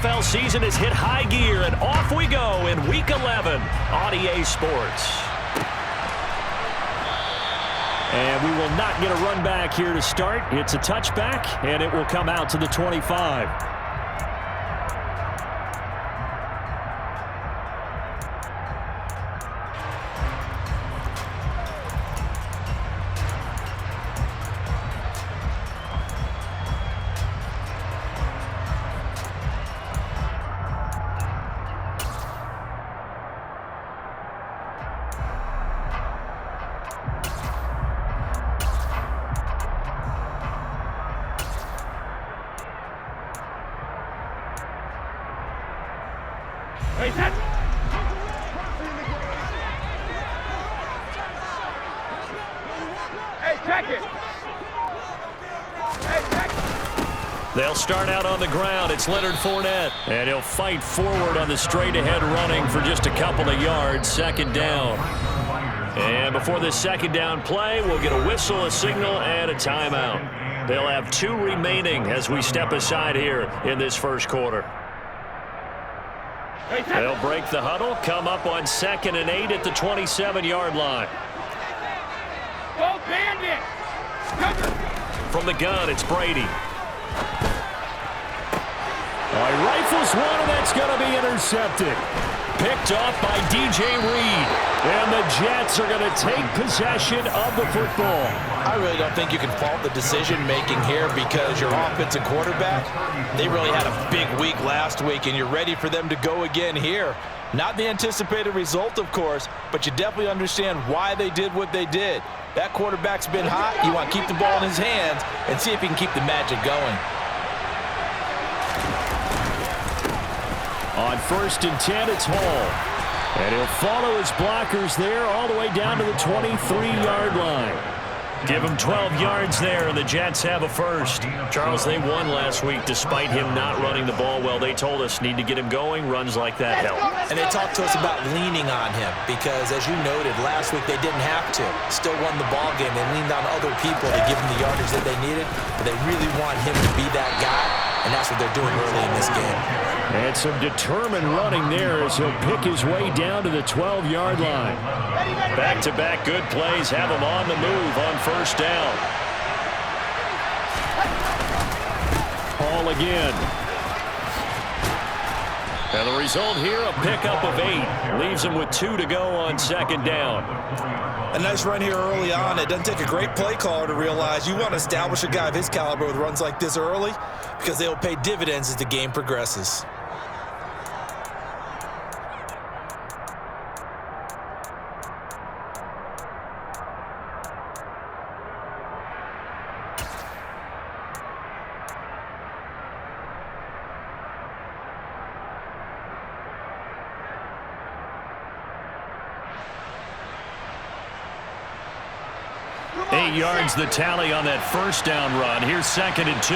NFL season has hit high gear, and off we go in Week 11 on EA Sports. And we will not get a run back here to start. It's a touchback, and it will come out to the 25. They'll start out on the ground. It's Leonard Fournette, and he'll fight forward on the straight-ahead running for just a couple of yards. Second down. And before this second down play, we'll get a whistle, a signal, and a timeout. They'll have 2 remaining as we step aside here in this first quarter. They'll break the huddle, come up on 2nd and 8 at the 27-yard line. Go Bandit! From the gun, it's Brady. Rifles one, and that's going to be intercepted. Picked off by DJ Reed. And the Jets are going to take possession of the football. I really don't think you can fault the decision-making here because your offensive quarterback, they really had a big week last week, and you're ready for them to go again here. Not the anticipated result, of course, but you definitely understand why they did what they did. That quarterback's been hot. You want to keep the ball in his hands and see if he can keep the magic going. On 1st and 10, it's Hall. And he'll follow his blockers there all the way down to the 23-yard line. Give him 12 yards there, and the Jets have a first. Charles, they won last week despite him not running the ball well. They told us need to get him going. Runs like that help. And they talked to us about leaning on him because, as you noted, last week they didn't have to. Still won the ball game. They leaned on other people to give them the yardage that they needed, but they really want him to be that guy, and that's what they're doing early in this game. And some determined running there as he'll pick his way down to the 12-yard line. Back-to-back good plays have him on the move on first down. Hall again. And the result here, a pickup of 8. Leaves him with 2 to go on second down. A nice run here early on. It doesn't take a great play caller to realize you want to establish a guy of his caliber with runs like this early because they'll pay dividends as the game progresses. Yards the tally on that first down run. Here's 2nd and 2.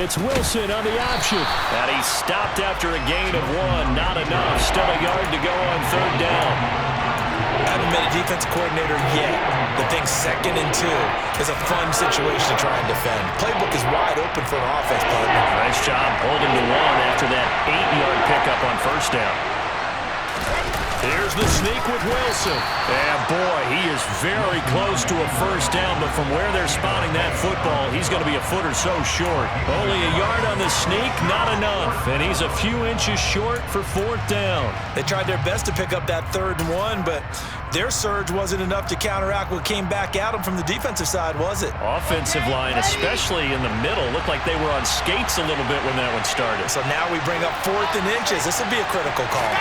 It's Wilson on the option. And he stopped after a gain of 1. Not enough. Still a yard to go on third down. I haven't been a defensive coordinator yet. The thing 2nd and 2 is a fun situation to try and defend. Playbook is wide open for an offense, partner. Nice job holding to 1 after that 8-yard pickup on first down. Here's the sneak with Wilson. And, boy, he is very close to a first down, but from where they're spotting that football, he's going to be a foot or so short. Only a yard on the sneak, not enough. And he's a few inches short for fourth down. They tried their best to pick up that 3rd and 1, but their surge wasn't enough to counteract what came back at them from the defensive side, was it? Offensive line, especially in the middle, looked like they were on skates a little bit when that one started. So now we bring up 4th and inches. This would be a critical call.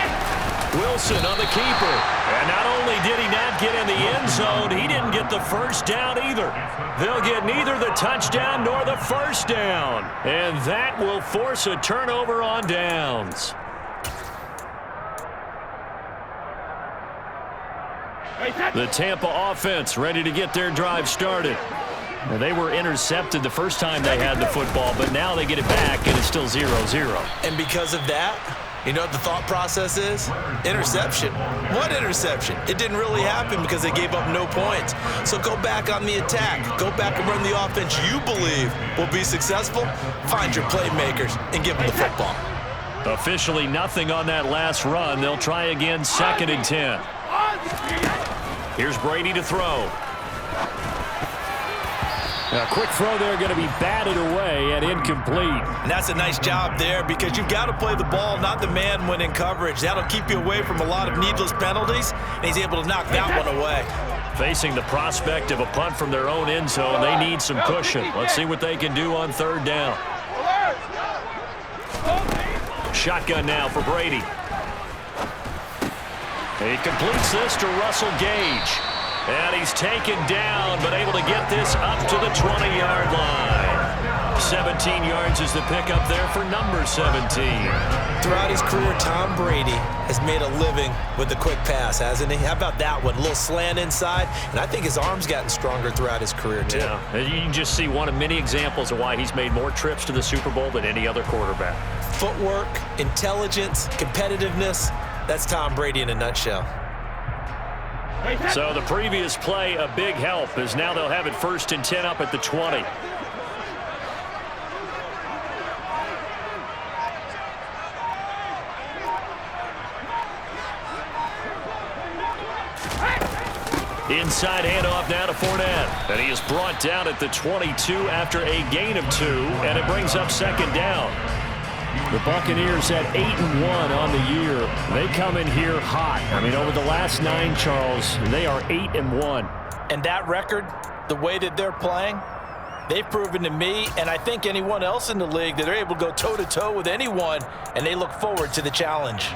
Wilson on the keeper. And not only did he not get in the end zone, he didn't get the first down either. They'll get neither the touchdown nor the first down. And that will force a turnover on downs. The Tampa offense ready to get their drive started. Well, they were intercepted the first time they had the football, but now they get it back, and it's still 0-0. And because of that, You know what the thought process is? Interception. What interception? It didn't really happen because they gave up no points. So go back on the attack. Go back and run the offense you believe will be successful. Find your playmakers and give them the football. Officially nothing on that last run. They'll try again, 2nd and 10. Here's Brady to throw. A quick throw there, going to be batted away and incomplete. And that's a nice job there because you've got to play the ball, not the man when in coverage. That'll keep you away from a lot of needless penalties, and he's able to knock that one away. Facing the prospect of a punt from their own end zone, they need some cushion. Let's see what they can do on 3rd down. Shotgun now for Brady. He completes this to Russell Gage. And he's taken down, but able to get this up to the 20-yard line. 17 yards is the pickup there for number 17. Throughout his career, Tom Brady has made a living with the quick pass, hasn't he? How about that one? A little slant inside, and I think his arm's gotten stronger throughout his career, too. Yeah, you can just see one of many examples of why he's made more trips to the Super Bowl than any other quarterback. Footwork, intelligence, competitiveness, that's Tom Brady in a nutshell. So the previous play, a big help, as now they'll have it 1st and 10 up at the 20. Inside handoff now to Fournette. And he is brought down at the 22 after a gain of 2, and it brings up 2nd down. The Buccaneers at 8-1 on the year. They come in here hot. I mean, over the last 9, Charles, they are 8-1. And that record, the way that they're playing, they've proven to me, and I think anyone else in the league, that they're able to go toe-to-toe with anyone, and they look forward to the challenge.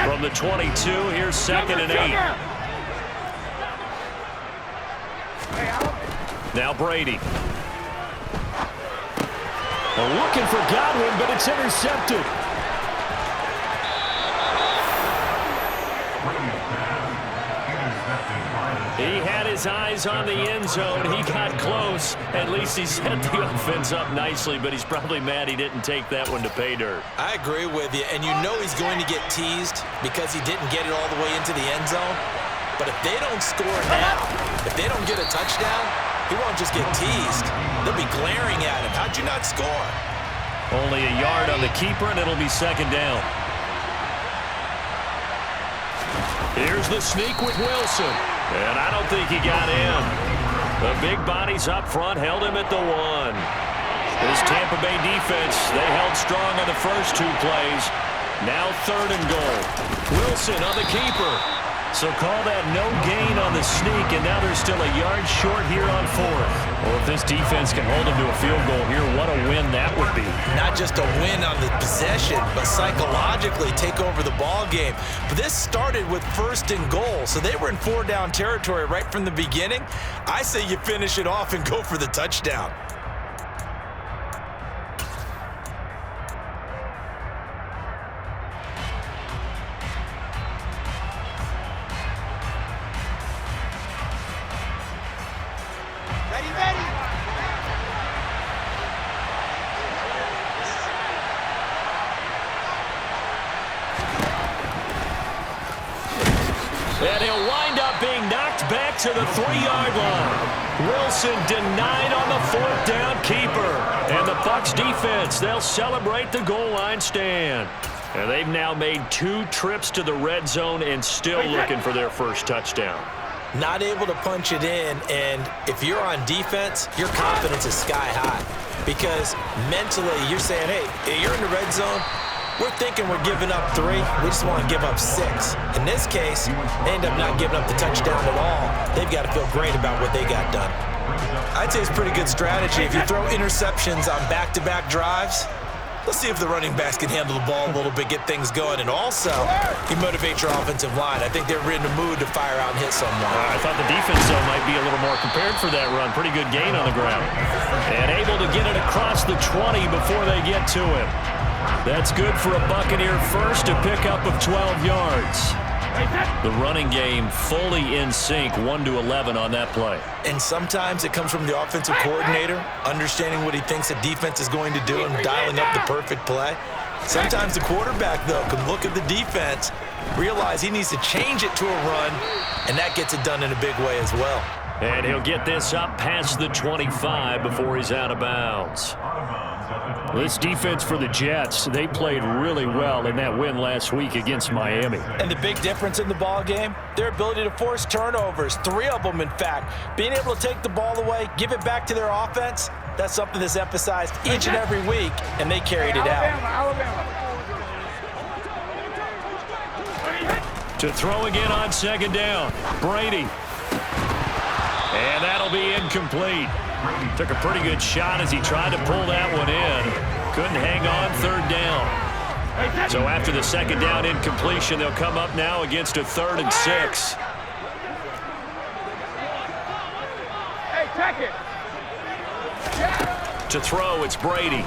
From the 22, here's 2nd and 8. Now Brady. Looking for Godwin, but it's intercepted. He had his eyes on the end zone. He got close. At least he set the offense up nicely, but he's probably mad he didn't take that one to pay dirt. I agree with you, and you know he's going to get teased because he didn't get it all the way into the end zone. But if they don't score now, if they don't get a touchdown, he won't just get teased. They'll be glaring at him. How'd you not score? Only a yard on the keeper, and it'll be 2nd down. Here's the sneak with Wilson. And I don't think he got in. The big bodies up front held him at the 1. This Tampa Bay defense, they held strong on the first 2 plays. Now 3rd and goal. Wilson on the keeper. So call that no gain on the sneak, and now they're still a yard short here on 4th. Well, if this defense can hold them to a field goal here, what a win that would be. Not just a win on the possession, but psychologically take over the ball game. But this started with 1st and goal, so they were in 4-down territory right from the beginning. I say you finish it off and go for the touchdown. And he'll wind up being knocked back to the 3-yard line. Wilson denied on the 4th down keeper. And the Bucs defense, they'll celebrate the goal line stand. And they've now made 2 trips to the red zone and still looking for their first touchdown. Not able to punch it in, and if you're on defense, your confidence is sky high. Because mentally, you're saying, hey, you're in the red zone, we're thinking we're giving up 3. We just want to give up 6. In this case, they end up not giving up the touchdown at all. They've got to feel great about what they got done. I'd say it's a pretty good strategy. If you throw interceptions on back-to-back drives, let's see if the running backs can handle the ball a little bit, get things going, and also you motivate your offensive line. I think they're in the mood to fire out and hit someone. I thought the defense, though, might be a little more prepared for that run. Pretty good gain on the ground. And able to get it across the 20 before they get to him. That's good for a Buccaneer first, a pickup of 12 yards. The running game fully in sync, 1-11 on that play. And sometimes it comes from the offensive coordinator, understanding what he thinks the defense is going to do and dialing up the perfect play. Sometimes the quarterback, though, can look at the defense, realize he needs to change it to a run, and that gets it done in a big way as well. And he'll get this up past the 25 before he's out of bounds. This defense for the Jets, they played really well in that win last week against Miami. And the big difference in the ball game, their ability to force turnovers, 3 of them in fact. Being able to take the ball away, give it back to their offense, that's something that's emphasized each and every week, and they carried it out. To throw again on second down, Brady. And that'll be incomplete. Took a pretty good shot as he tried to pull that one in. Couldn't hang on third down. So after the second down incompletion, they'll come up now against a 3rd and 6. Hey, check it. To throw, it's Brady.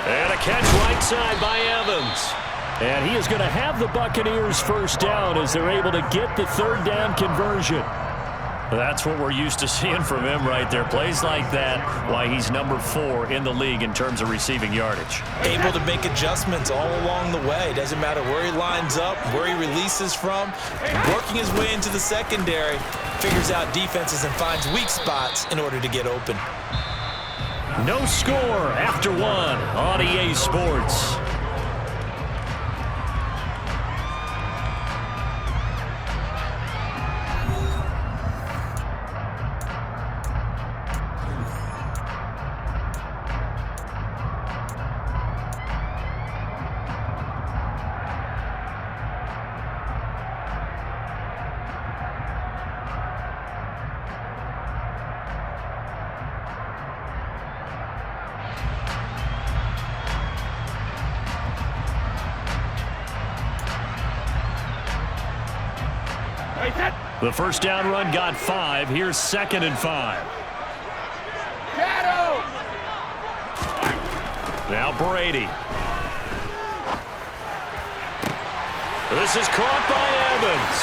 And a catch right side by Evans. And he is going to have the Buccaneers first down as they're able to get the 3rd down conversion. That's what we're used to seeing from him right there. Plays like that, why he's number 4 in the league in terms of receiving yardage. Able to make adjustments all along the way. Doesn't matter where he lines up, where he releases from. Working his way into the secondary, figures out defenses and finds weak spots in order to get open. No score after 1 on EA Sports. The first down run got 5. Here's 2nd and 5. Shadow. Now Brady. This is caught by Evans.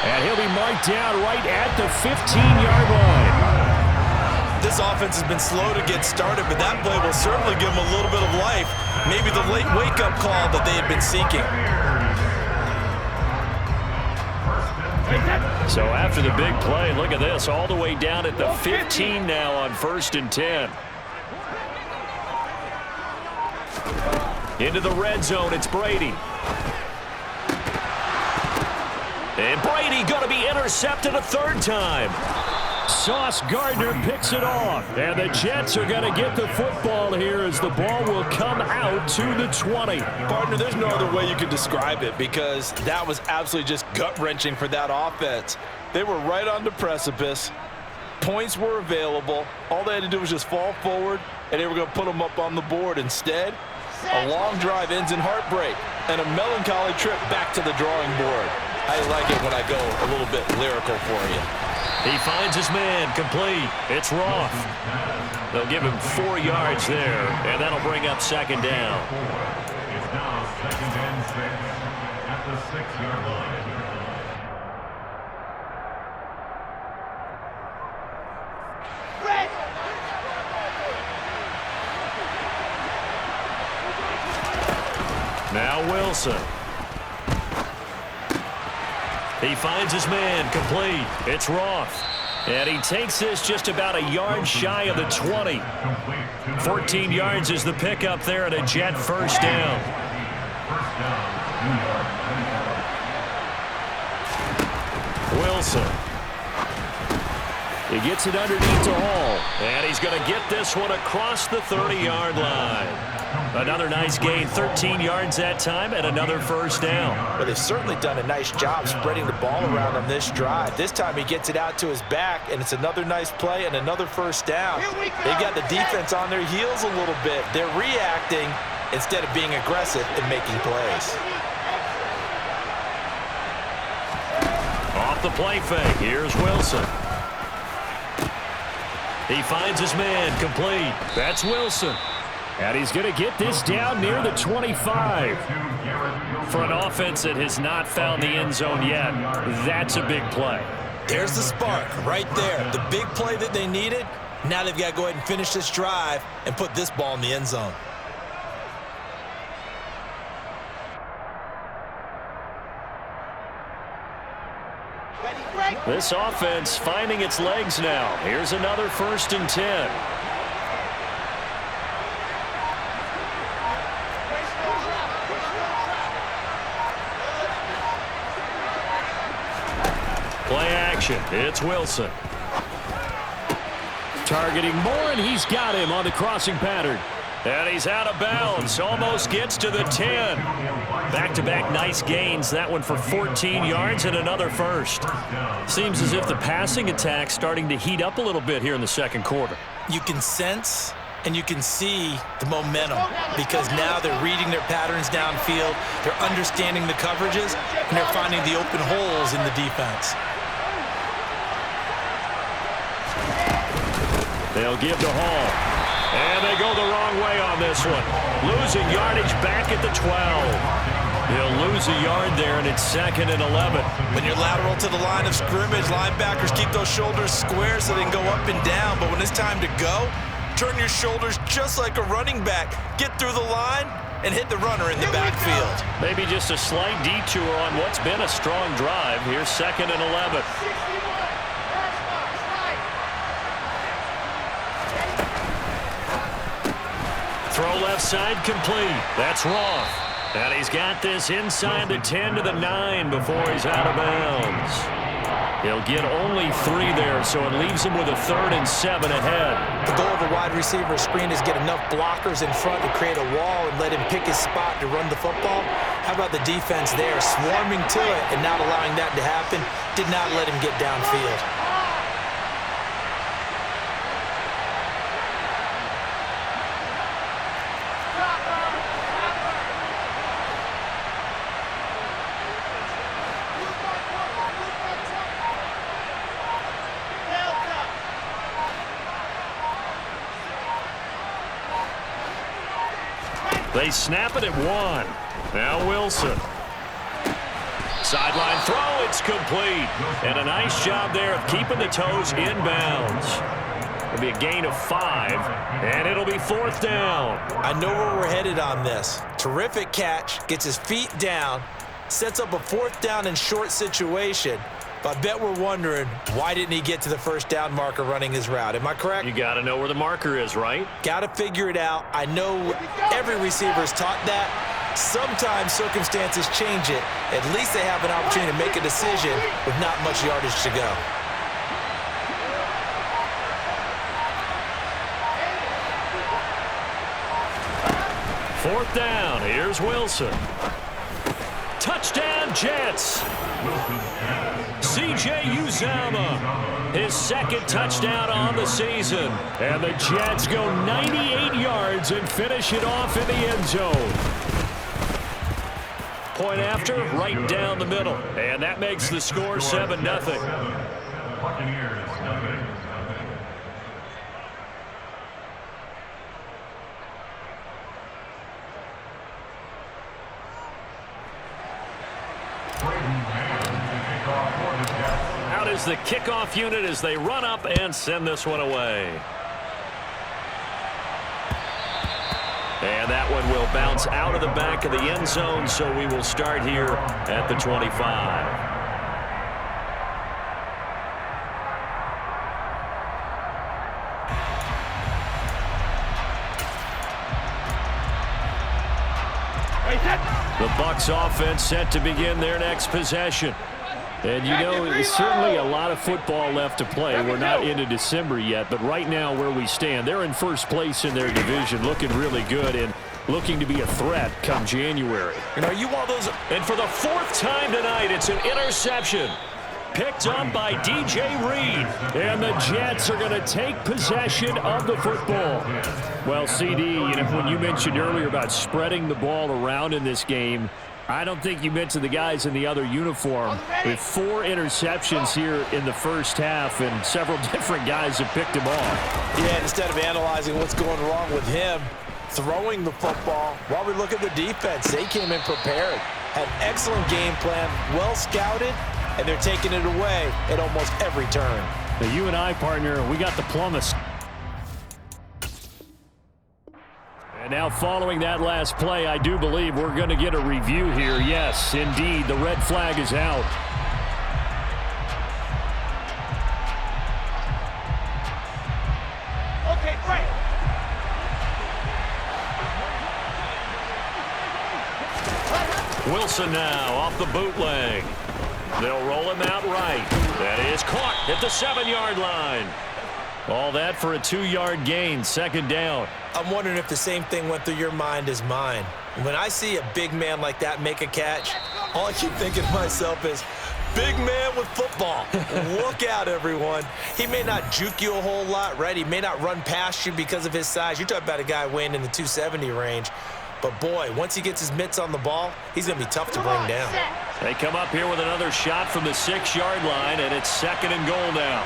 And he'll be marked down right at the 15-yard line. This offense has been slow to get started, but that play will certainly give them a little bit of life. Maybe the late wake-up call that they had been seeking. So after the big play, look at this, all the way down at the 15 now on 1st and 10. Into the red zone, it's Brady. And Brady going to be intercepted a 3rd time. Sauce Gardner picks it off. And the Jets are going to get the football here as the ball will come out to the 20. Partner, there's no other way you could describe it because that was absolutely just gut-wrenching for that offense. They were right on the precipice. Points were available. All they had to do was just fall forward, and they were going to put them up on the board. Instead, a long drive ends in heartbreak and a melancholy trip back to the drawing board. I like it when I go a little bit lyrical for you. He finds his man complete. It's Roth. They'll give him 4 yards there, and that'll bring up 2nd down. It's now 2nd and 6 at the 6-yard line. Now Wilson. He finds his man complete. It's Roth. And he takes this just about a yard shy of the 20. 14 yards is the pickup there, and a Jet first down. Wilson. He gets it underneath to Hall. And he's going to get this one across the 30-yard line. Another nice gain, 13 yards that time, and another first down. But they've certainly done a nice job spreading the ball around on this drive. This time he gets it out to his back, and it's another nice play and another first down. They've got the defense on their heels a little bit. They're reacting instead of being aggressive and making plays. Off the play fake, here's Wilson. He finds his man complete. That's Wilson. And he's going to get this down near the 25. For an offense that has not found the end zone yet, that's a big play. There's the spark right there. The big play that they needed. Now they've got to go ahead and finish this drive and put this ball in the end zone. This offense finding its legs now. Here's another 1st and 10. Play action. It's Wilson. Targeting Moore, and he's got him on the crossing pattern. And he's out of bounds. Almost gets to the 10. Back-to-back nice gains. That one for 14 yards and another first. Seems as if the passing attack's starting to heat up a little bit here in the second quarter. You can sense and you can see the momentum because now they're reading their patterns downfield. They're understanding the coverages, and they're finding the open holes in the defense. They'll give to Hall. And they go the wrong way on this one. Losing yardage back at the 12. He'll lose a yard there, and it's 2nd and 11. When you're lateral to the line of scrimmage, linebackers keep those shoulders square so they can go up and down. But when it's time to go, turn your shoulders just like a running back. Get through the line and hit the runner in the backfield. Maybe just a slight detour on what's been a strong drive. Here's 2nd and 11. Throw left side complete. That's Roth. And he's got this inside the 10 to the 9 before he's out of bounds. He'll get only 3 there, so it leaves him with a 3rd and 7 ahead. The goal of a wide receiver screen is get enough blockers in front to create a wall and let him pick his spot to run the football. How about the defense there, swarming to it and not allowing that to happen? Did not let him get downfield. They snap it at 1. Now Wilson. Sideline throw, it's complete. And a nice job there of keeping the toes inbounds. It'll be a gain of 5, and it'll be 4th down. I know where we're headed on this. Terrific catch, gets his feet down, sets up a 4th down and short situation. But I bet we're wondering, why didn't he get to the 1st down marker running his route? Am I correct? You got to know where the marker is, right? Got to figure it out. I know every receiver's taught that. Sometimes circumstances change it. At least they have an opportunity to make a decision with not much yardage to go. Fourth down. Here's Wilson. Touchdown, Jets. C.J. Uzomah, his 2nd touchdown on the season. And the Jets go 98 yards and finish it off in the end zone. Point after, right down the middle. And that makes the score 7-0. Buccaneers, nothing. Out is the kickoff unit as they run up and send this one away. And that one will bounce out of the back of the end zone, so we will start here at the 25. The Bucs offense set to begin their next possession. And you know, there's certainly a lot of football left to play. We're not into December yet, but right now where we stand, they're in first place in their division, looking really good and looking to be a threat come January. And are you all those? And for the 4th time tonight, it's an interception. Picked up by DJ Reed. And the Jets are going to take possession of the football. Well, CD, you know, when you mentioned earlier about spreading the ball around in this game, I don't think you mentioned the guys in the other uniform. With 4 interceptions here in the first half, and several different guys have picked him off. Yeah, instead of analyzing what's going wrong with him, throwing the football. While we look at the defense, they came in prepared, had excellent game plan, well scouted, and they're taking it away at almost every turn. The you and I, partner, we got the Plummus. And now following that last play, I do believe we're going to get a review here. Yes, indeed, the red flag is out. Okay, great. Wilson now off the bootleg. They'll roll him out right. That is caught at the 7-yard line. All that for a 2-yard gain, second down. I'm wondering if the same thing went through your mind as mine. When I see a big man like that make a catch, all I keep thinking to myself is, big man with football. Look out, everyone. He may not juke you a whole lot, right? He may not run past you because of his size. You're talking about a guy weighing in the 270 range. But, boy, once he gets his mitts on the ball, he's going to be tough to bring down. They come up here with another shot from the 6-yard line, and it's second and goal now.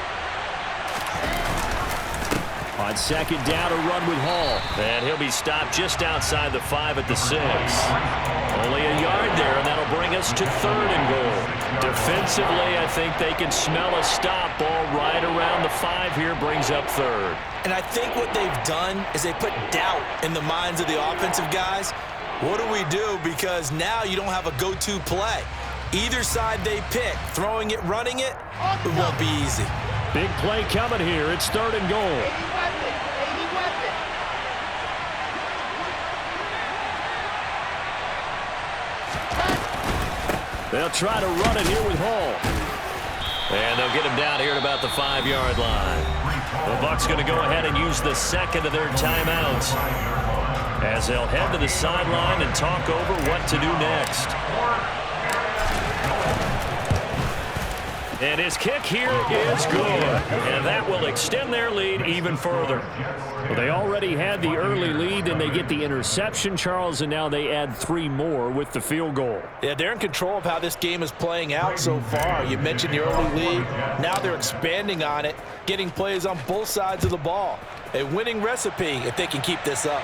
On second down, a run with Hall. And he'll be stopped just outside the 5 at the 6. Only a yard there, and that'll bring us to third and goal. Defensively, I think they can smell a stop. Ball right around the 5 here brings up third. And I think what they've done is they put doubt in the minds of the offensive guys. What do we do? Because now you don't have a go-to play. Either side they pick, throwing it, running it, it won't be easy. Big play coming here. It's third and goal. They'll try to run it here with Hall. And they'll get him down here at about the 5-yard line. The Bucs going to go ahead and use the second of their timeouts as they'll head to the sideline and talk over what to do next. And his kick here is good. And that will extend their lead even further. Well, they already had the early lead, and they get the interception, Charles, and now they add 3 more with the field goal. Yeah, they're in control of how this game is playing out so far. You mentioned the early lead. Now they're expanding on it, getting plays on both sides of the ball. A winning recipe if they can keep this up.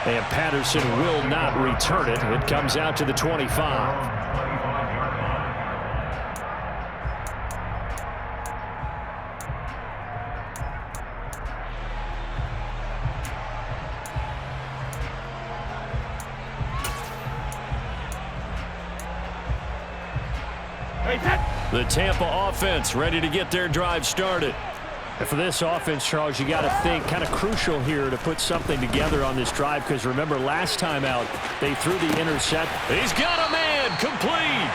And Patterson will not return it. It comes out to the 25. The Tampa offense ready to get their drive started. And for this offense, Charles, you got to think kind of crucial here to put something together on this drive, because remember last time out they threw the intercept. He's got a man complete.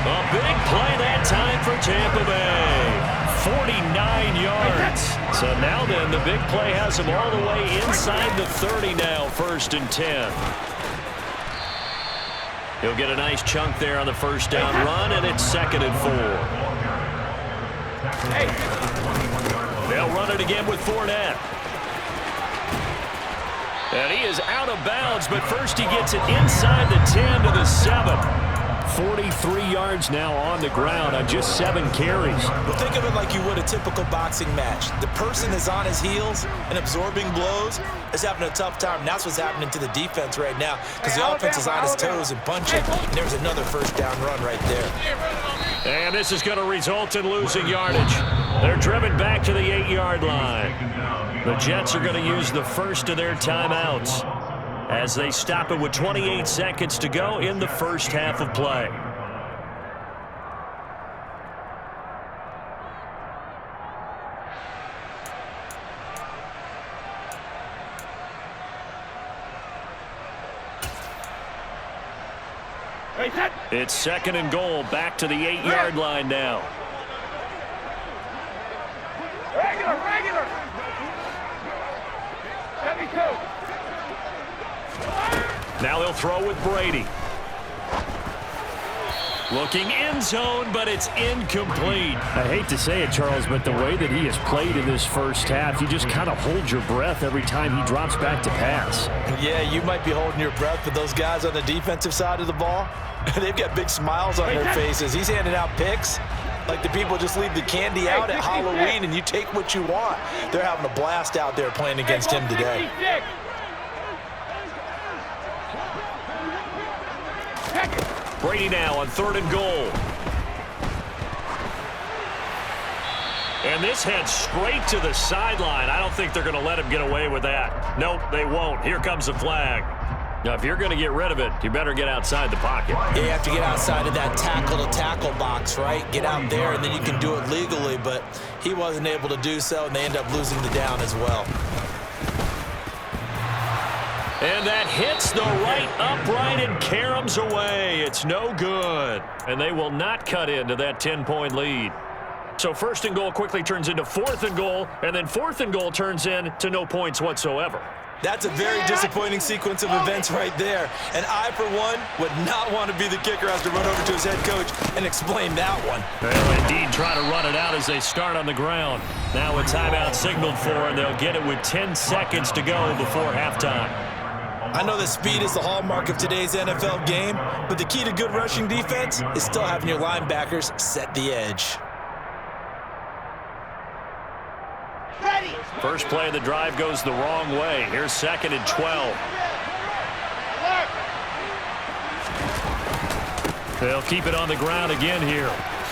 A big play that time for Tampa Bay. 49 yards. So now then the big play has him all the way inside the 30 now, first and 10. He'll get a nice chunk there on the first down run, and it's second and 4. They'll run it again with Fournette. And he is out of bounds, but first he gets it inside the 10 to the 7. 43 yards now on the ground on just 7 carries. Well, think of it like you would a typical boxing match. The person is on his heels and absorbing blows is having a tough time. And that's what's happening to the defense right now, because the offense is on his toes and punching. And there's another first down run right there. And this is going to result in losing yardage. They're driven back to the 8-yard line. The Jets are going to use the first of their timeouts as they stop it with 28 seconds to go in the first half of play. It's second and goal, back to the 8-yard line now. Regular. 72. Now they'll throw with Brady. Looking end zone, but it's incomplete. I hate to say it, Charles, but the way that he has played in this first half, you just kind of hold your breath every time he drops back to pass. Yeah, you might be holding your breath, but those guys on the defensive side of the ball, they've got big smiles on their faces. He's handing out picks like the people just leave the candy out at Halloween and you take what you want. They're having a blast out there playing against him today. Brady now on 3rd and goal. And this heads straight to the sideline. I don't think they're going to let him get away with that. Nope, they won't. Here comes the flag. Now, if you're going to get rid of it, you better get outside the pocket. Yeah, you have to get outside of that tackle-to-tackle box, right? Get out there, and then you can do it legally, but he wasn't able to do so, and they end up losing the down as well. And that hits the right upright and caroms away. It's no good. And they will not cut into that 10-point lead. So 1st and goal quickly turns into 4th and goal, and then 4th and goal turns into no points whatsoever. That's a very disappointing sequence of events right there. And I, for one, would not want to be the kicker who has to run over to his head coach and explain that one. They'll indeed try to run it out as they start on the ground. Now a timeout signaled for, and they'll get it with 10 seconds to go before halftime. I know that speed is the hallmark of today's NFL game, but the key to good rushing defense is still having your linebackers set the edge. Ready. First play of the drive goes the wrong way. Here's 2nd and 12. They'll keep it on the ground again here.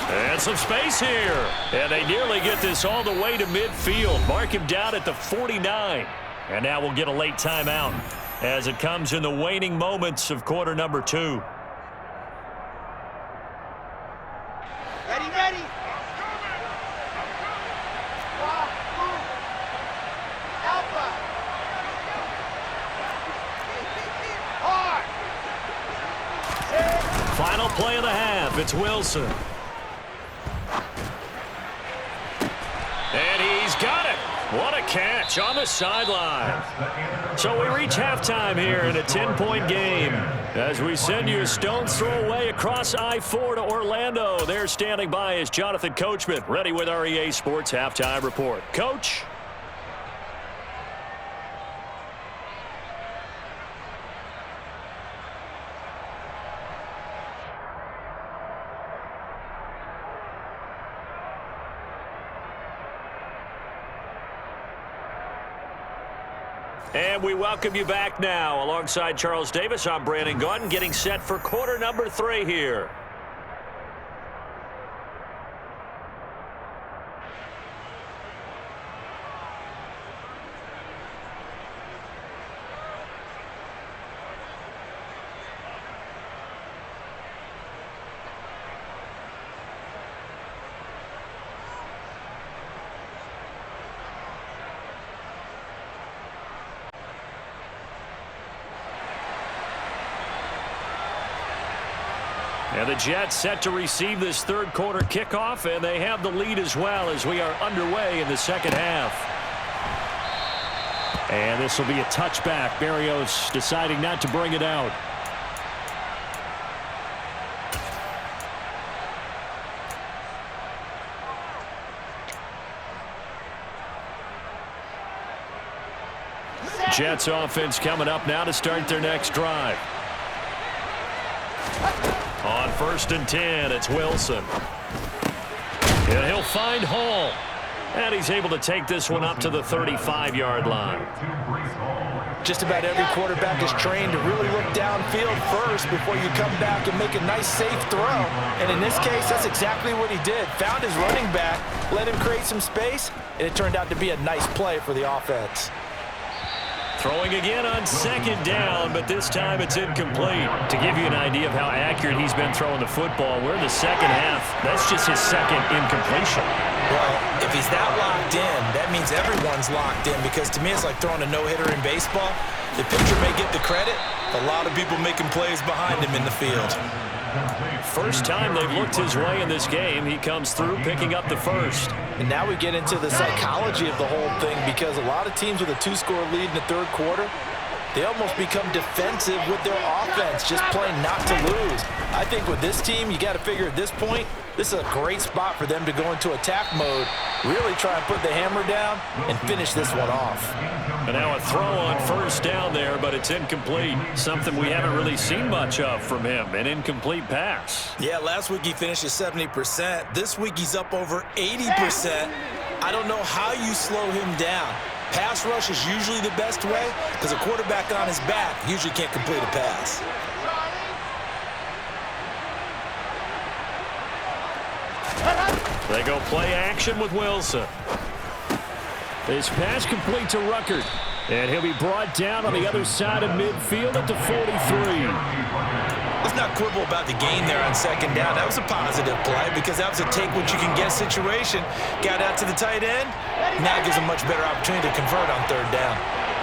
And some space here. And they nearly get this all the way to midfield. Mark him down at the 49. And now we'll get a late timeout as it comes in the waning moments of quarter number 2. Ready, ready. Alpha. Hard. Final play of the half. It's Wilson. And he's got it. What a catch on the sideline. So we reach halftime here in a 10-point game as we send you a stone's throw away across I-4 to Orlando. There standing by is Jonathan Coachman, ready with our EA Sports Halftime Report. Coach? And we welcome you back now. Alongside Charles Davis, I'm Brandon Gaudin, getting set for quarter number 3 here. And the Jets set to receive this 3rd quarter kickoff, and they have the lead as well as we are underway in the 2nd half. And this will be a touchback. Barrios deciding not to bring it out. Jets offense coming up now to start their next drive. On 1st and 10, it's Wilson. And he'll find Hall. And he's able to take this one up to the 35-yard line. Just about every quarterback is trained to really look downfield first before you come back and make a nice, safe throw. And in this case, that's exactly what he did. Found his running back, let him create some space, and it turned out to be a nice play for the offense. Throwing again on 2nd down, but this time it's incomplete. To give you an idea of how accurate he's been throwing the football, we're in the 2nd half. That's just his 2nd incompletion. Well, if he's that locked in, that means everyone's locked in, because to me it's like throwing a no-hitter in baseball. The pitcher may get the credit, a lot of people making plays behind him in the field. First time they've looked his way in this game. He comes through picking up the 1st. And now we get into the psychology of the whole thing, because a lot of teams with a 2-score lead in the 3rd quarter, they almost become defensive with their offense, just playing not to lose. I think with this team, you got to figure at this point, this is a great spot for them to go into attack mode, really try and put the hammer down and finish this one off. And now a throw on first down there, but it's incomplete. Something we haven't really seen much of from him, an incomplete pass. Yeah, last week he finished at 70%. This week he's up over 80%. I don't know how you slow him down. Pass rush is usually the best way because a quarterback on his back usually can't complete a pass. They go play action with Wilson. This pass complete to Ruckert. And he'll be brought down on the other side of midfield at the 43. Let's not quibble about the gain there on second down. That was a positive play because that was a take-what-you-can-get situation. Got out to the tight end. Now gives a much better opportunity to convert on third down.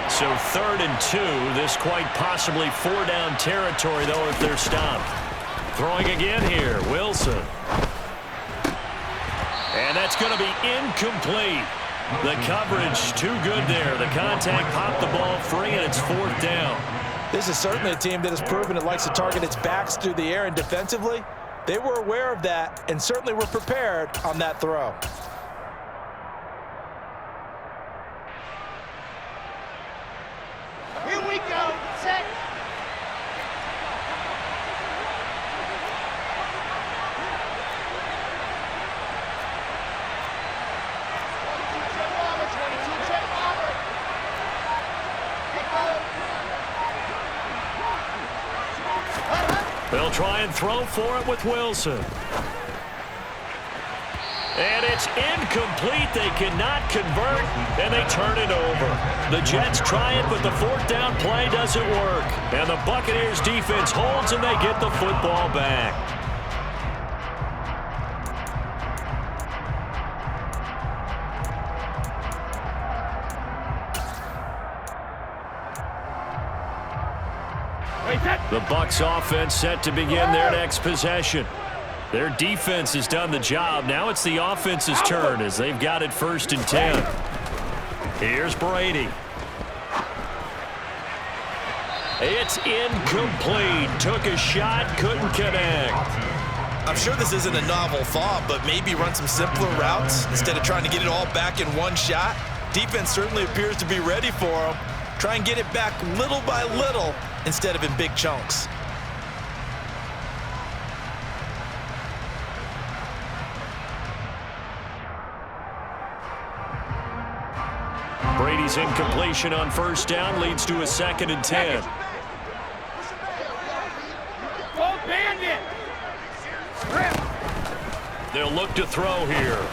So 3rd and 2. This quite possibly 4-down territory, though, if they're stopped. Throwing again here, Wilson. And that's going to be incomplete. The coverage too good there. The contact popped the ball free, and it's 4th down. This is certainly a team that has proven it likes to target its backs through the air, and defensively, they were aware of that and certainly were prepared on that throw. Here we go. Set. They'll try and throw for it with Wilson. And it's incomplete. They cannot convert, and they turn it over. The Jets try it, but the 4th down play doesn't work. And the Buccaneers defense holds, and they get the football back. The Bucs offense set to begin their next possession. Their defense has done the job. Now it's the offense's turn as they've got it 1st and 10. Here's Brady. It's incomplete. Took a shot, couldn't connect. I'm sure this isn't a novel thought, but maybe run some simpler routes instead of trying to get it all back in one shot. Defense certainly appears to be ready for them. Try and get it back little by little instead of in big chunks. Brady's incompletion on 1st down leads to a 2nd and 10. They'll look to throw here.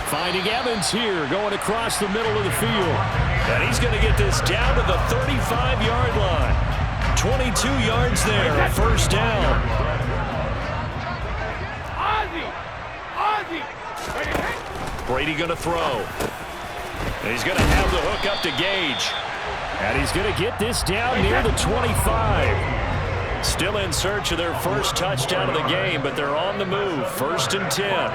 Finding Evans here, going across the middle of the field. And he's going to get this down to the 35-yard line. 22 yards there, a 1st down. Brady going to throw. And he's going to have the hook up to Gage. And he's going to get this down near the 25. Still in search of their first touchdown of the game, but they're on the move. 1st and 10.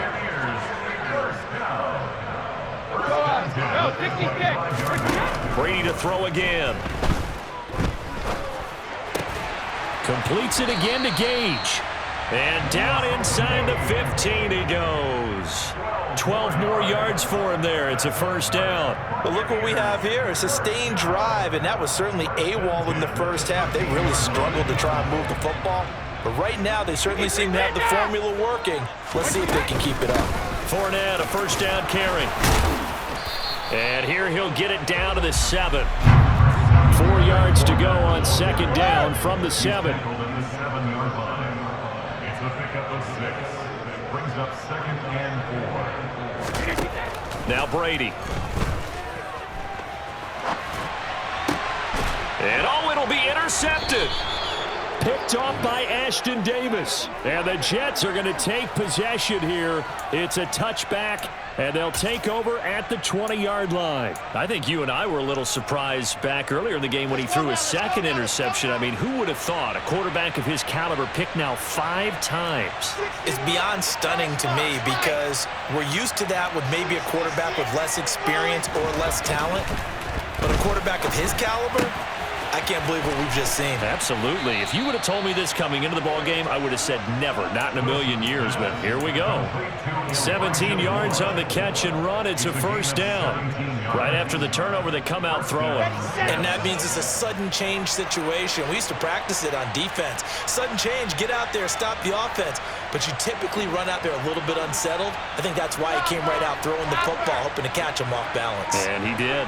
Brady to throw again. Completes it again to Gage. And down inside the 15 he goes. 12 more yards for him there. It's a 1st down. But look what we have here, a sustained drive, and that was certainly AWOL in the 1st half. They really struggled to try and move the football. But right now, they certainly seem to have the formula working. Let's see if they can keep it up. Fournette, a 1st down carry. And here he'll get it down to the 7. 4 yards to go on 2nd down from the 7. It's a pickup of 6. Brings up 2nd and 4. Now Brady. And oh, it'll be intercepted. Picked off by Ashton Davis. And the Jets are going to take possession here. It's a touchback, and they'll take over at the 20-yard line. I think you and I were a little surprised back earlier in the game when he threw his 2nd interception. I mean, who would have thought a quarterback of his caliber picked now 5 times? It's beyond stunning to me because we're used to that with maybe a quarterback with less experience or less talent. But a quarterback of his caliber, I can't believe what we've just seen. Absolutely. If you would have told me this coming into the ball game, I would have said never, not in a million years, but here we go. 17 yards on the catch and run. It's a first down. Right after the turnover, they come out throwing. And that means it's a sudden change situation. We used to practice it on defense. Sudden change, get out there, stop the offense. But you typically run out there a little bit unsettled. I think that's why he came right out throwing the football, hoping to catch him off balance. And he did.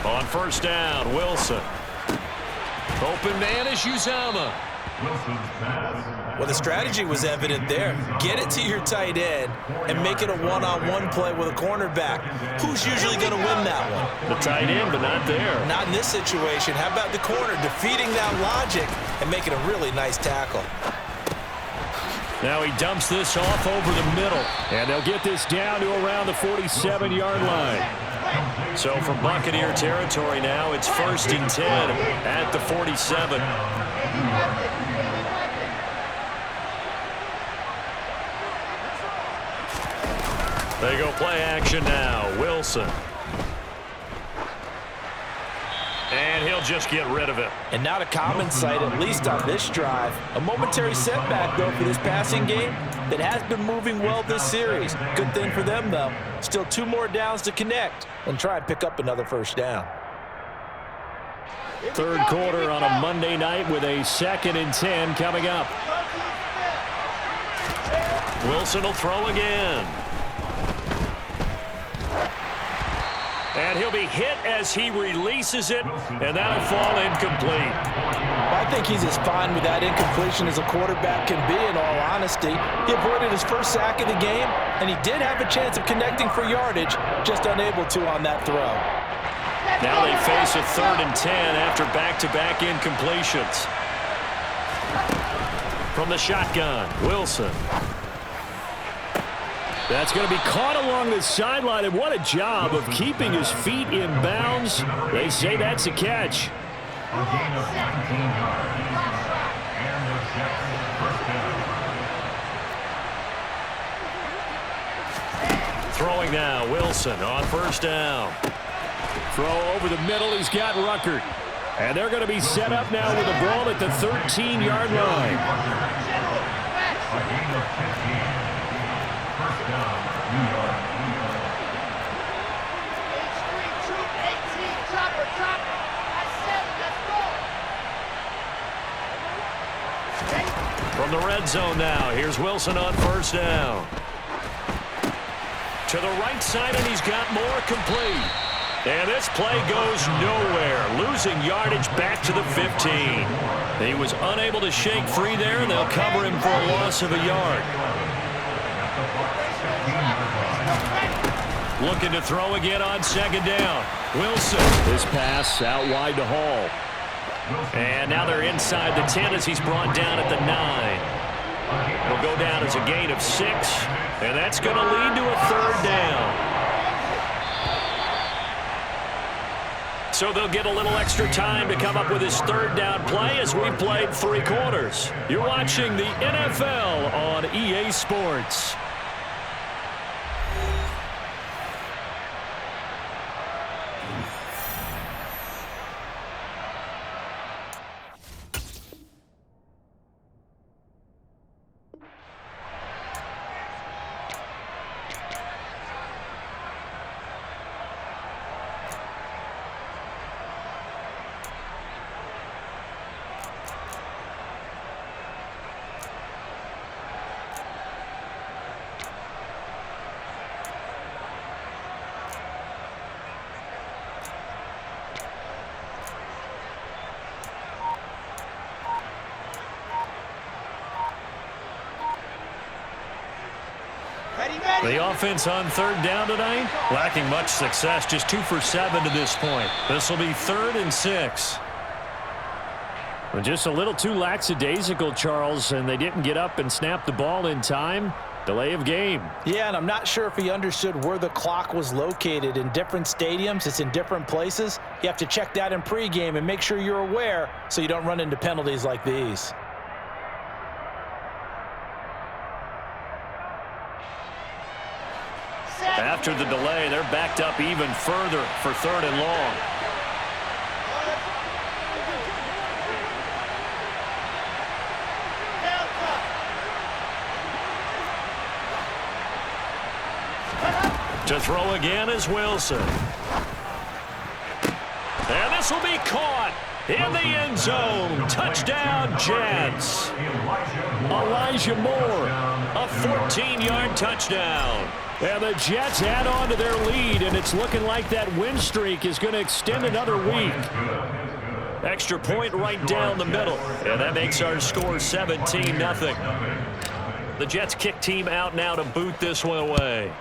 On first down, Wilson. Open man is Uzomah. Well, the strategy was evident there. Get it to your tight end and make it a one-on-one play with a cornerback. Who's usually going to win that one? The tight end, but not there. Not in this situation. How about the corner defeating that logic and making a really nice tackle? Now he dumps this off over the middle, and they'll get this down to around the 47-yard line. So from Buccaneer territory now, it's 1st and 10 at the 47. They go play action now. Wilson. And he'll just get rid of it. And not a common sight, at least on this drive. A momentary setback, though, for this passing game that has been moving well this series. Good thing for them, though. Still 2 more downs to connect and try and pick up another first down. Third quarter on a Monday night with a 2nd and 10 coming up. Wilson will throw again. And he'll be hit as he releases it, and that'll fall incomplete. I think he's as fine with that incompletion as a quarterback can be, in all honesty. He avoided his first sack of the game, and he did have a chance of connecting for yardage, just unable to on that throw. Now they face a 3rd and 10 after back-to-back incompletions. From the shotgun, Wilson. That's going to be caught along the sideline, and what a job of keeping his feet in bounds. They say that's a catch. A gain of 19 yards. And the Jets first down. Throwing now, Wilson on first down. Throw over the middle, he's got Ruckert. And they're going to be set up now with the ball at the 13-yard line. A gain of 15. First down, New York. H3, troop 18, chopper, chopper. That's 7, let's go. From the red zone now, here's Wilson on first down. To the right side, and he's got more complete. And this play goes nowhere, losing yardage back to the 15. He was unable to shake free there, and they'll cover him for a loss of a yard. Looking to throw again on 2nd down. Wilson. This pass out wide to Hall. And now they're inside the 10 as he's brought down at the 9. It'll go down as a gain of 6, and that's going to lead to a 3rd down. So they'll get a little extra time to come up with his 3rd down play as we played 3 quarters. You're watching the NFL on EA Sports. The offense on 3rd down tonight, lacking much success, just 2 for 7 to this point. This will be 3rd and 6. Well, just a little too lackadaisical, Charles, and they didn't get up and snap the ball in time. Delay of game. Yeah, and I'm not sure if he understood where the clock was located. In different stadiums, it's in different places. You have to check that in pregame and make sure you're aware so you don't run into penalties like these. after the delay. They're backed up even further for 3rd and long. To throw again is Wilson. And this will be caught in the end zone. Touchdown, Jets. Elijah Moore, a 14-yard touchdown. And the Jets add on to their lead, and it's looking like that win streak is going to extend another week. Extra point right down the middle, and that makes our score 17-0. The Jets kick team out now to boot this one away.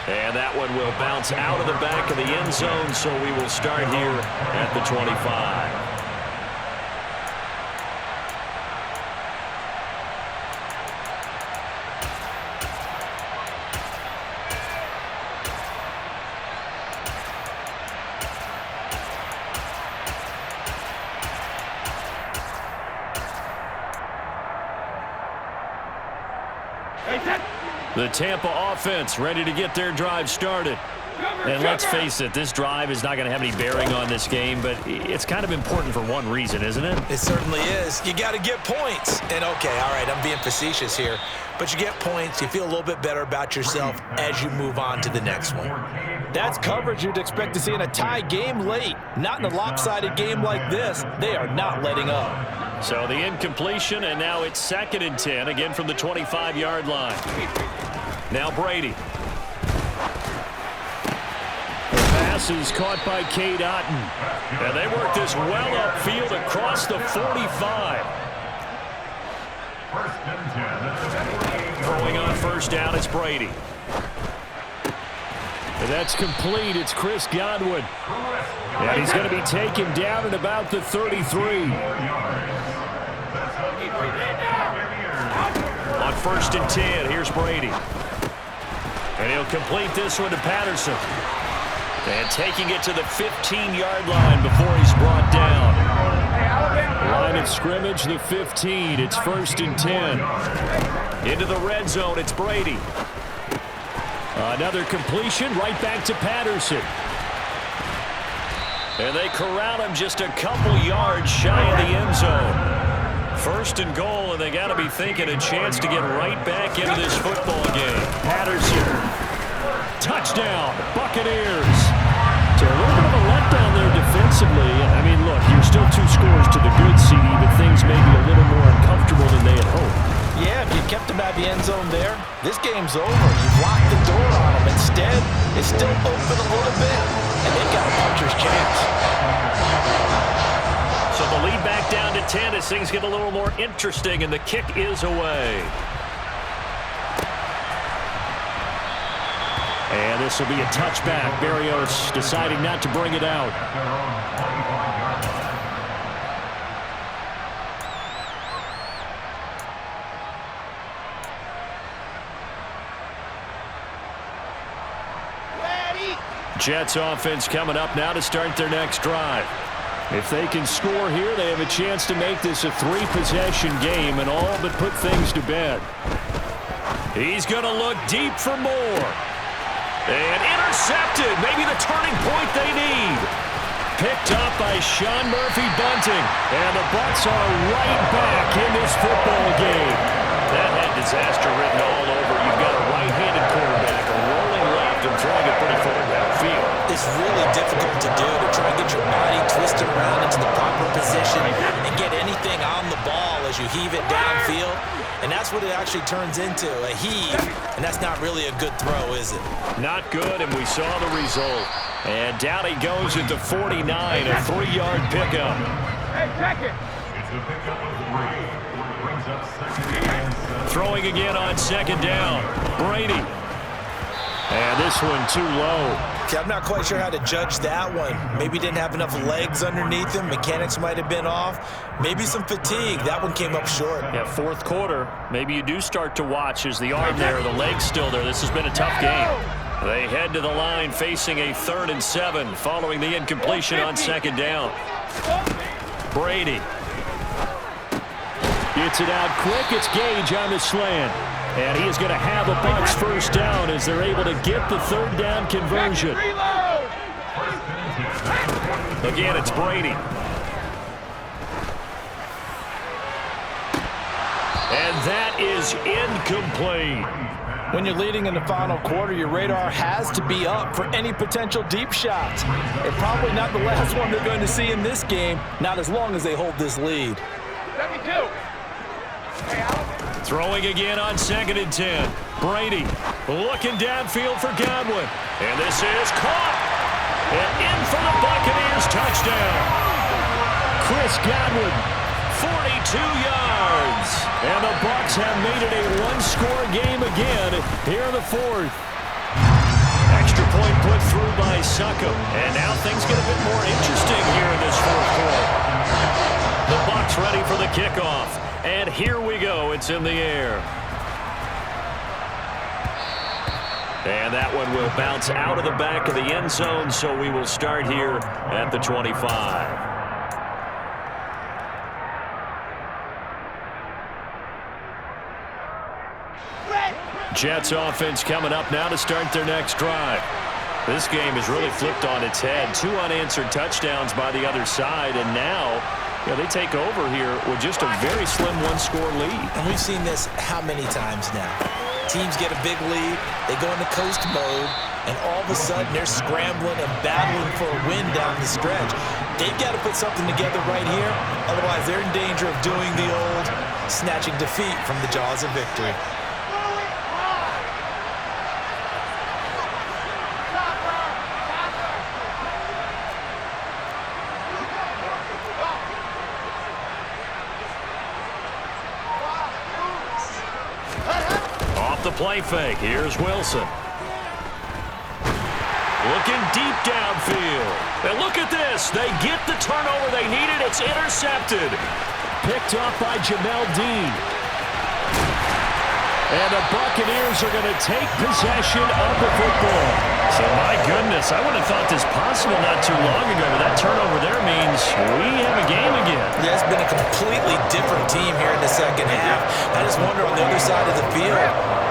And that one will bounce out of the back of the end zone, so we will start here at the 25. The Tampa offense ready to get their drive started. And let's face it, this drive is not going to have any bearing on this game, but it's kind of important for one reason, isn't it? It certainly is. You got to get points. And, okay, all right, I'm being facetious here. But you get points, you feel a little bit better about yourself as you move on to the next one. That's coverage you'd expect to see in a tie game late. Not in a lopsided game like this. They are not letting up. So the incompletion, and now it's 2nd and 10, again from the 25-yard line. Now Brady. The pass is caught by Cade Otton. And they work this well upfield across the 45. Throwing on 1st down, it's Brady. And that's complete. It's Chris Godwin. And he's going to be taken down at about the 33. On 1st and 10, here's Brady. And he'll complete this one to Patterson. And taking it to the 15-yard line before he's brought down. Line of scrimmage, the 15. It's 1st and 10. Into the red zone, it's Brady. Another completion, right back to Patterson. And they corral him just a couple yards shy of the end zone. 1st and goal, and they got to be thinking a chance to get right back into this football game. Patterson. Touchdown, Buccaneers. So a little bit of a letdown there defensively. I mean, look, you're still 2 scores to the good, CD, but things may be a little more uncomfortable than they had hoped. Yeah, if you kept them at the end zone there, this game's over. You've locked the door on them. Instead, it's still open a little bit, and they've got a puncher's chance. So the lead back down to 10 as things get a little more interesting, and the kick is away. And this will be a touchback. Berrios deciding not to bring it out. Jets offense coming up now to start their next drive. If they can score here, they have a chance to make this a 3-possession game and all but put things to bed. He's going to look deep for more. And intercepted. Maybe the turning point they need. Picked up by Sean Murphy-Bunting. And the Bucs are right back in this football game. That had disaster written all over. You've got a right-handed quarterback, a rolling left, and throwing it pretty far downfield. It's really difficult to do, to try and get your body twisted around into the proper position and get anything on the ball as you heave it downfield. And that's what it actually turns into, a heave. And that's not really a good throw, is it? Not good, and we saw the result. And down he goes at the 49, a 3-yard pickup. Hey, check it. It's a pickup of 3. Brings up 2nd and 7. Throwing again on 2nd down. Brady. And this one too low. Okay, I'm not quite sure how to judge that one. Maybe didn't have enough legs underneath him. Mechanics might have been off. Maybe some fatigue. That one came up short. Yeah, 4th quarter. Maybe you do start to watch as the arm there, the leg's still there. This has been a tough game. They head to the line facing a 3rd and 7 following the incompletion on 2nd down. Brady. Gets it out quick. It's Gage on the slant. And he is going to have a Bucs first down as they're able to get the third down conversion. Again, it's Brady. And that is incomplete. When you're leading in the final quarter, your radar has to be up for any potential deep shots. And probably not the last one they're going to see in this game, not as long as they hold this lead. Throwing again on 2nd and 10. Brady looking downfield for Godwin. And this is caught. And in for the Buccaneers touchdown. Chris Godwin, 42 yards. And the Bucs have made it a one-score game again here in the fourth. Extra point put through by Succo. And now things get a bit more interesting here in this fourth quarter. The Bucs ready for the kickoff. And here we go. It's in the air. And that one will bounce out of the back of the end zone, so we will start here at the 25. Jets offense coming up now to start their next drive. This game has really flipped on its head. 2 unanswered touchdowns by the other side, and now they take over here with just a very slim one-score lead. And we've seen this how many times now? Teams get a big lead, they go into coast mode, and all of a sudden they're scrambling and battling for a win down the stretch. They've got to put something together right here, otherwise they're in danger of doing the old snatching defeat from the jaws of victory. The play fake. Here's Wilson. Looking deep downfield. And look at this. They get the turnover they needed. It's intercepted. Picked up by Jamel Dean. And the Buccaneers are going to take possession of the football. So, my goodness, I wouldn't have thought this possible not too long ago, but that turnover there means we have a game again. Yeah, it's been a completely different team here in the second half. I just wonder on the other side of the field,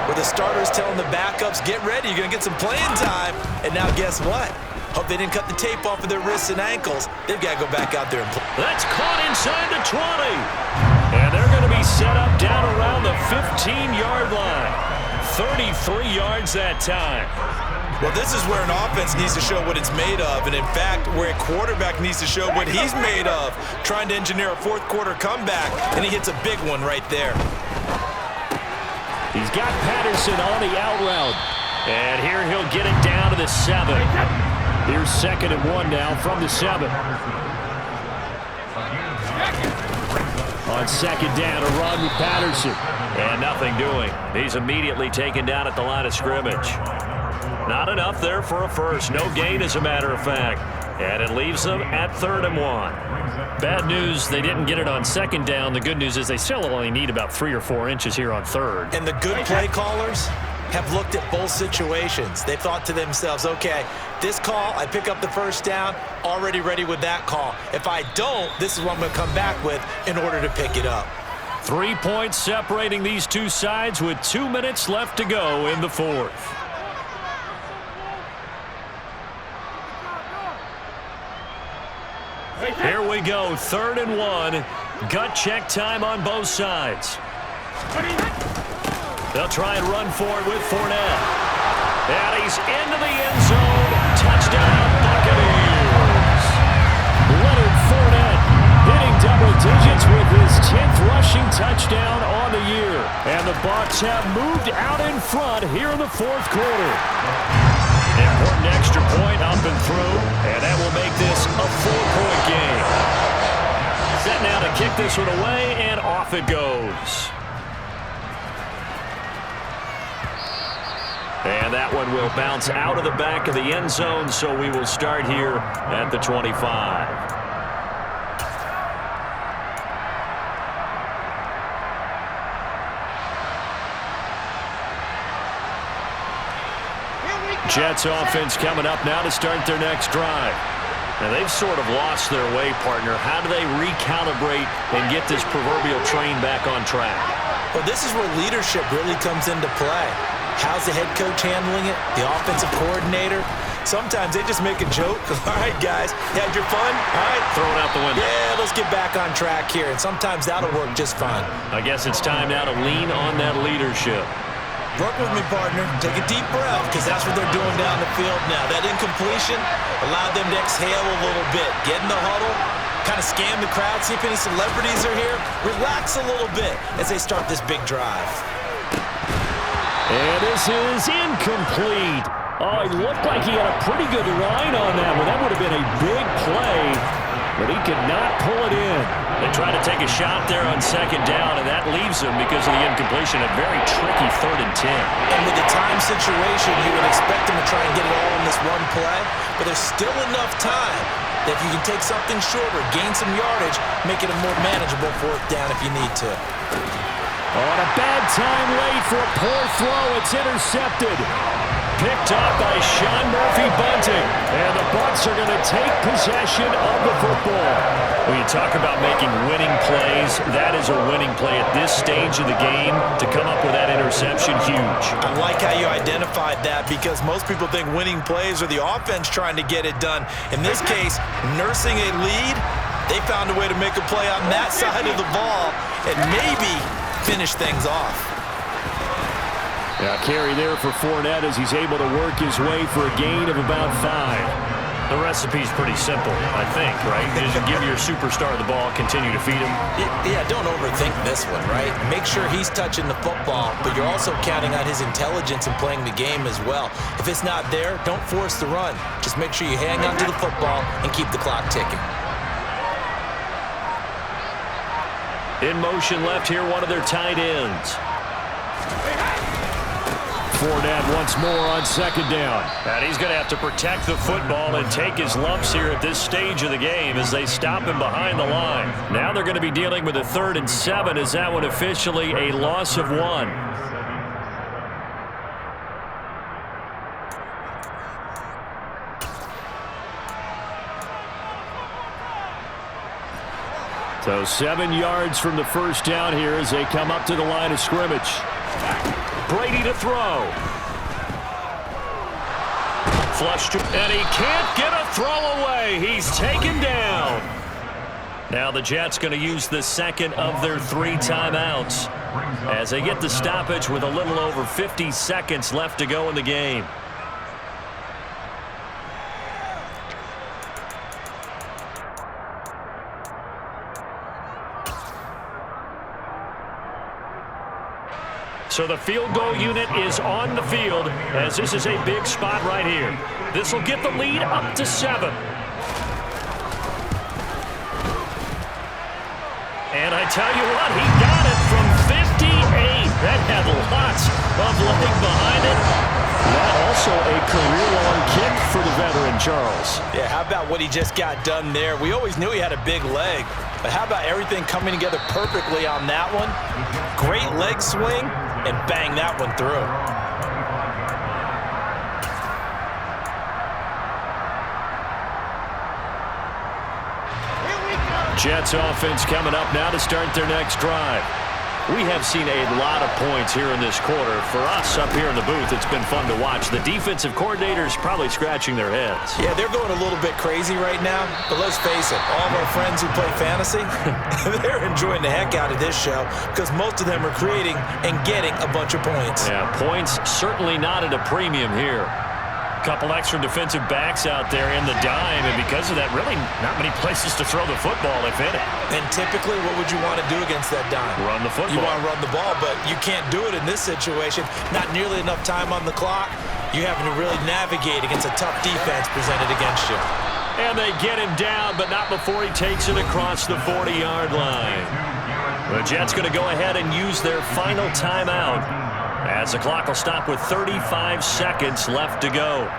where the starters telling the backups, get ready, you're going to get some playing time. And now guess what? Hope they didn't cut the tape off of their wrists and ankles. They've got to go back out there and play. That's caught inside the 20. And they're going to be set up down around the 15-yard line. 33 yards that time. Well, this is where an offense needs to show what it's made of. And, in fact, where a quarterback needs to show what he's made of. Trying to engineer a fourth-quarter comeback, and he hits a big one right there. He's got Patterson on the out route. And here he'll get it down to the 7. Here's 2nd and 1 now from the 7. On 2nd down, a run with Patterson. And nothing doing. He's immediately taken down at the line of scrimmage. Not enough there for a first. No gain, as a matter of fact. And it leaves them at 3rd and 1. Bad news, they didn't get it on 2nd down. The good news is they still only need about 3 or 4 inches here on 3rd. And the good play callers have looked at both situations. They've thought to themselves, okay, this call, I pick up the first down, already ready with that call. If I don't, this is what I'm going to come back with in order to pick it up. 3 points separating these two sides with 2 minutes left to go in the fourth. Here we go, 3rd and 1. Gut check time on both sides. They'll try and run for it with Fournette. And he's into the end zone. Touchdown, Buccaneers. Leonard Fournette hitting double digits with his 10th rushing touchdown on the year. And the Bucs have moved out in front here in the fourth quarter. Important extra point up and through, and that will make this a 4-point game. Set now to kick this one away, and off it goes. And that one will bounce out of the back of the end zone, so we will start here at the 25. Jets offense coming up now to start their next drive. Now, they've sort of lost their way, partner. How do they recalibrate and get this proverbial train back on track? Well, this is where leadership really comes into play. How's the head coach handling it? The offensive coordinator? Sometimes they just make a joke. All right, guys, you had your fun? All right. Throw it out the window. Yeah, let's get back on track here. And sometimes that'll work just fine. I guess it's time now to lean on that leadership. Work with me, partner. Take a deep breath, because that's what they're doing down the field now. That incompletion allowed them to exhale a little bit. Get in the huddle, kind of scan the crowd, see if any celebrities are here. Relax a little bit as they start this big drive. And this is incomplete. Oh, he looked like he had a pretty good line on that one. That would have been a big play, but he could not pull it in. They try to take a shot there on second down, and that leaves them, because of the incompletion, a very tricky 3rd and 10. And with the time situation, you would expect them to try and get it all in this one play, but there's still enough time that if you can take something shorter, gain some yardage, make it a more manageable 4th down if you need to. On a bad time late for a poor throw. It's intercepted. Picked up by Sean Murphy-Bunting. And the Bucs are going to take possession of the football. When you talk about making winning plays, that is a winning play at this stage of the game. To come up with that interception, huge. I like how you identified that, because most people think winning plays are the offense trying to get it done. In this case, nursing a lead, they found a way to make a play on that side of the ball and maybe finish things off. Yeah, carry there for Fournette as he's able to work his way for a gain of about 5. The recipe's pretty simple, I think, right? Just give your superstar the ball, continue to feed him. Yeah, don't overthink this one, right? Make sure he's touching the football, but you're also counting on his intelligence in playing the game as well. If it's not there, don't force the run. Just make sure you hang on to the football and keep the clock ticking. In motion left here, one of their tight ends. Fournette once more on second down. And he's going to have to protect the football and take his lumps here at this stage of the game as they stop him behind the line. Now they're going to be dealing with a 3rd and 7. Is that one officially a loss of 1? So 7 yards from the first down here as they come up to the line of scrimmage. Brady to throw. Flush to, and he can't get a throw away. He's taken down. Now the Jets going to use the second of their 3 timeouts as they get the stoppage with a little over 50 seconds left to go in the game. So the field goal unit is on the field as this is a big spot right here. This will get the lead up to 7. And I tell you what, he got it from 58. That had lots of leg behind it. That also a career-long kick for the veteran, Charles. Yeah, how about what he just got done there? We always knew he had a big leg, but how about everything coming together perfectly on that one? Great leg swing, and bang that one through. Jets offense coming up now to start their next drive. We have seen a lot of points here in this quarter. For us up here in the booth, it's been fun to watch. The defensive coordinators probably scratching their heads. Yeah, they're going a little bit crazy right now, but let's face it, all of our friends who play fantasy, they're enjoying the heck out of this show because most of them are creating and getting a bunch of points. Yeah, points certainly not at a premium here. Couple extra defensive backs out there in the dime, and because of that, really not many places to throw the football, if any. And typically, what would you want to do against that dime? Run the football. You want to run the ball, but you can't do it in this situation. Not nearly enough time on the clock. You're having to really navigate against a tough defense presented against you. And they get him down, but not before he takes it across the 40-yard line. The Jets going to go ahead and use their final timeout as the clock will stop with 35 seconds left to go.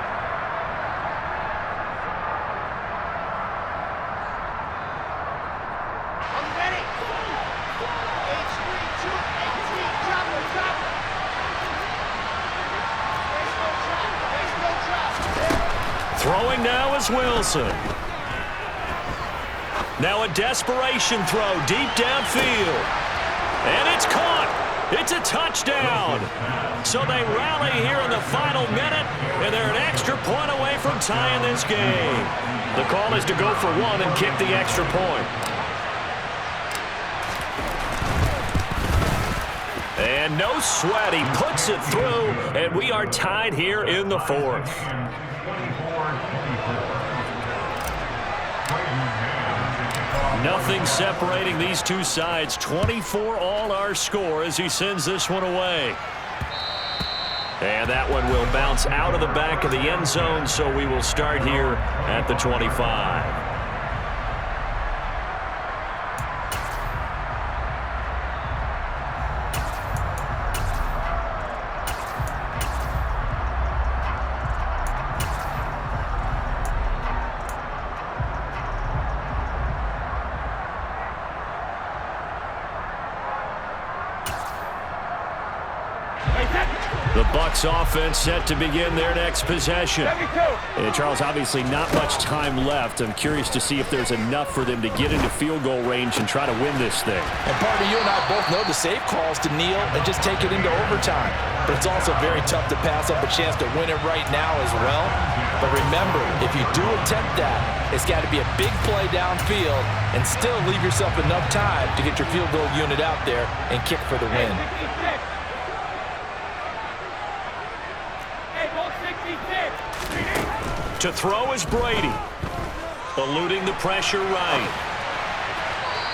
Throwing now is Wilson. Now a desperation throw deep downfield. And it's caught. It's a touchdown. So they rally here in the final minute, and they're an extra point away from tying this game. The call is to go for one and kick the extra point. And no sweat. He puts it through, and we are tied here in the fourth. Nothing separating these two sides. 24 all our score as he sends this one away. And that one will bounce out of the back of the end zone, so we will start here at the 25. The Bucs offense set to begin their next possession. And Charles, obviously not much time left. I'm curious to see if there's enough for them to get into field goal range and try to win this thing. And partner, you and I both know the safe calls to kneel and just take it into overtime. But it's also very tough to pass up a chance to win it right now as well. But remember, if you do attempt that, it's got to be a big play downfield and still leave yourself enough time to get your field goal unit out there and kick for the win. To throw is Brady. Eluding the pressure right.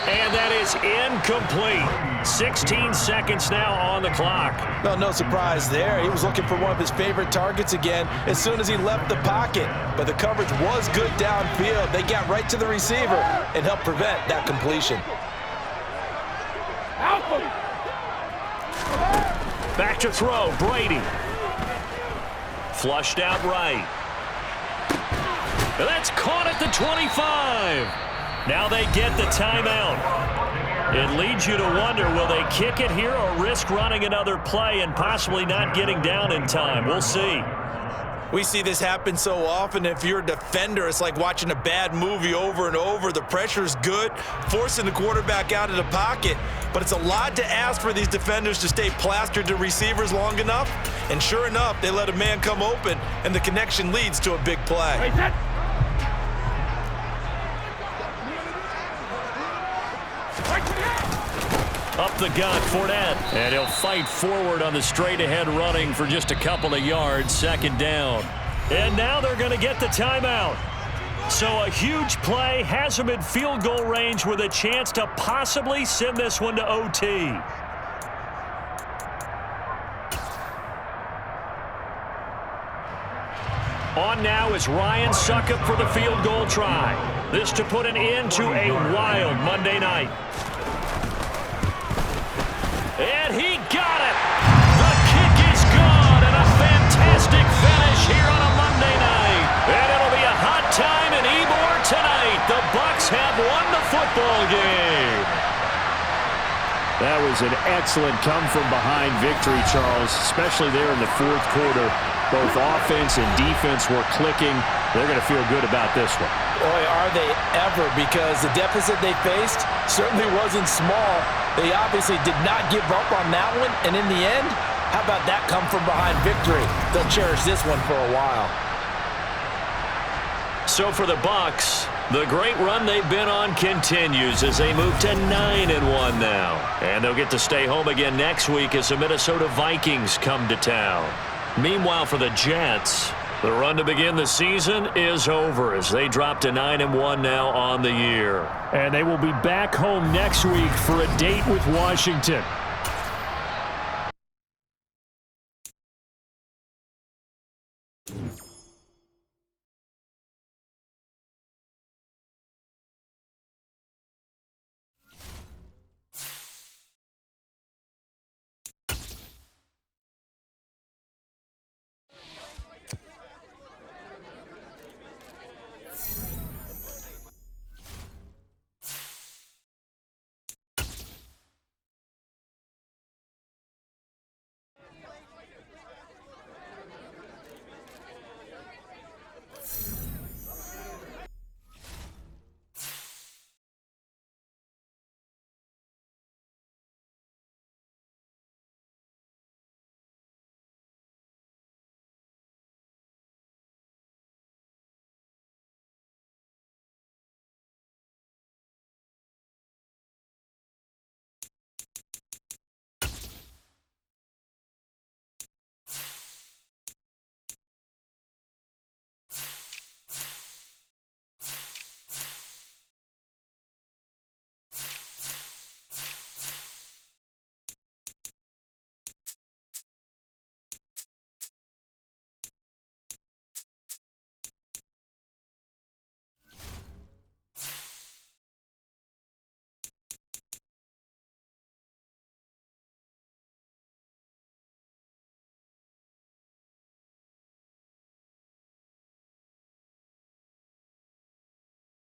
And that is incomplete. 16 seconds now on the clock. Well, no surprise there. He was looking for one of his favorite targets again as soon as he left the pocket. But the coverage was good downfield. They got right to the receiver and helped prevent that completion. Back to throw, Brady. Flushed out right. And that's caught at the 25. Now they get the timeout. It leads you to wonder, will they kick it here or risk running another play and possibly not getting down in time? We'll see. We see this happen so often. If you're a defender, it's like watching a bad movie over and over. The pressure's good, forcing the quarterback out of the pocket. But it's a lot to ask for these defenders to stay plastered to receivers long enough. And sure enough, they let a man come open, and the connection leads to a big play. Up the gut, Fournette. And he'll fight forward on the straight-ahead running for just a couple of yards, second down. And now they're going to get the timeout. So a huge play has them in field goal range with a chance to possibly send this one to OT. On now is Ryan Suckup for the field goal try. This to put an end to a wild Monday night. And he got it. The kick is good, and a fantastic finish here on a Monday night. And it'll be a hot time in Ybor tonight. The Bucs have won the football game. That was an excellent come-from-behind victory, Charles, especially there in the fourth quarter. Both offense and defense were clicking. They're going to feel good about this one. Boy, are they ever, because the deficit they faced certainly wasn't small. They obviously did not give up on that one, and in the end, how about that come-from-behind victory? They'll cherish this one for a while. So for the Bucs, the great run they've been on continues as they move to 9-1 now. And they'll get to stay home again next week as the Minnesota Vikings come to town. Meanwhile, for the Jets, the run to begin the season is over as they drop to 9-1 now on the year. And they will be back home next week for a date with Washington.